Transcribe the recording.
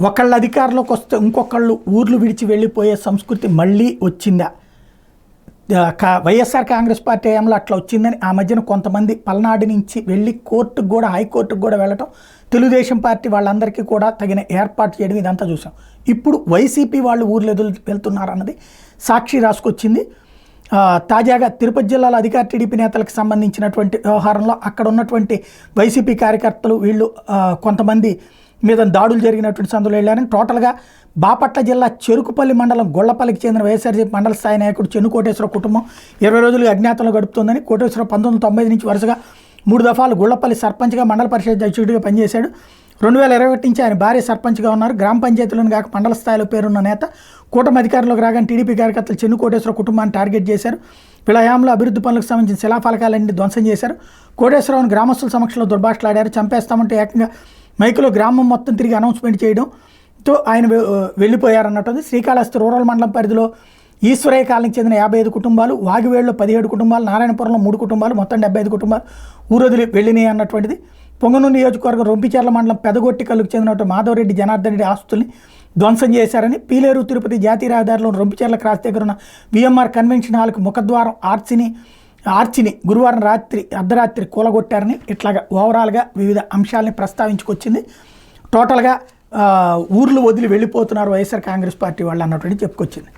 ఒకళ్ళ అధికారంలోకి వస్తే ఇంకొకళ్ళు ఊర్లు విడిచి వెళ్ళిపోయే సంస్కృతి మళ్ళీ వచ్చిందా? వైఎస్ఆర్ కాంగ్రెస్ పార్టీ హయాంలో అట్లా వచ్చిందని ఆ మధ్యన కొంతమంది పల్నాడు నుంచి వెళ్ళి కోర్టుకు కూడా హైకోర్టుకు కూడా వెళ్ళటం, తెలుగుదేశం పార్టీ వాళ్ళందరికీ కూడా తగిన ఏర్పాటు చేయడం ఇదంతా చూసాం. ఇప్పుడు వైసీపీ వాళ్ళు ఊర్లు వెళ్తున్నారు అన్నది సాక్షి రాసుకొచ్చింది. తాజాగా తిరుపతి జిల్లాలో అధికార టీడీపీ నేతలకు సంబంధించినటువంటి వ్యవహారంలో అక్కడ ఉన్నటువంటి వైసీపీ కార్యకర్తలు వీళ్ళు కొంతమంది మీద దాడులు జరిగినటువంటి సందులో వెళ్ళారని, టోటల్గా బాపట్ల జిల్లా చెరుకుపల్లి మండలం గొల్లపల్లికి చెందిన వైఎస్ఆర్సీపీ మండల స్థాయి నాయకుడు చెన్ను కోటేశ్వర కుటుంబం 20 రోజులుగా అజ్ఞాతంలో గడుపుతోందని, కోటేశ్వర 1990 నుంచి వరుసగా 3 దఫాలు గుళ్లపల్లి సర్పంచ్గా, మండల పరిషత్ అధ్యక్షుడిగా పనిచేశాడు. 2021 నుంచి ఆయన భార్య సర్పంచ్గా ఉన్నారు. గ్రామ పంచాయతీలను కాక మండల స్థాయిలో పేరున్న నేత. కూటమి అధికారంలోకి రాగానే టీడీపీ కార్యకర్తలు చెన్ను కోటేశ్వర కుటుంబాన్ని టార్గెట్ చేశారు. వీళ్ళ హయాంలో అభివృద్ధి పనులకు సంబంధించిన శిలాఫలకాలన్నీ ధ్వంసం చేశారు. కోటేశ్వరరావును గ్రామస్తుల సమక్షంలో దుర్భాషలాడారు. చంపేస్తామంటే ఏకంగా మైకులో గ్రామం మొత్తం తిరిగి అనౌన్స్మెంట్ చేయడంతో ఆయన వెళ్ళిపోయారన్నట్టు. శ్రీకాళహస్తి రూరల్ మండలం పరిధిలో ఈశ్వరయ్య కాలనీకి చెందిన 55 కుటుంబాలు, వాగివేడులో 17 కుటుంబాలు, నారాయణపురంలో 3 కుటుంబాలు, మొత్తం 75 కుటుంబాలు ఊరొదిలి వెళ్ళినాయి అన్నటువంటిది. పొంగనూరు నియోజకవర్గం రొంపిచెర్ల మండలం పెదగొట్టికల్లుకు చెందినటువంటి మాధవరెడ్డి జనార్దన్ రెడ్డి ఆస్తుల్ని ధ్వంసం చేశారని, పీలేరు తిరుపతి జాతీయ రహదారిలో రొంపిచెర్ల క్రాస్ దగ్గర ఉన్న విఎంఆర్ కన్వెన్షన్ హాల్కి ముఖద్వారం ఆర్చిని గురువారం అర్ధరాత్రి కూలగొట్టారని, ఇట్లాగా ఓవరాల్గా వివిధ అంశాలని ప్రస్తావించుకొచ్చింది. టోటల్గా ఊర్లు వదిలి వెళ్ళిపోతున్నారు వైఎస్ఆర్ కాంగ్రెస్ పార్టీ వాళ్ళు అన్నటువంటి చెప్పుకొచ్చింది.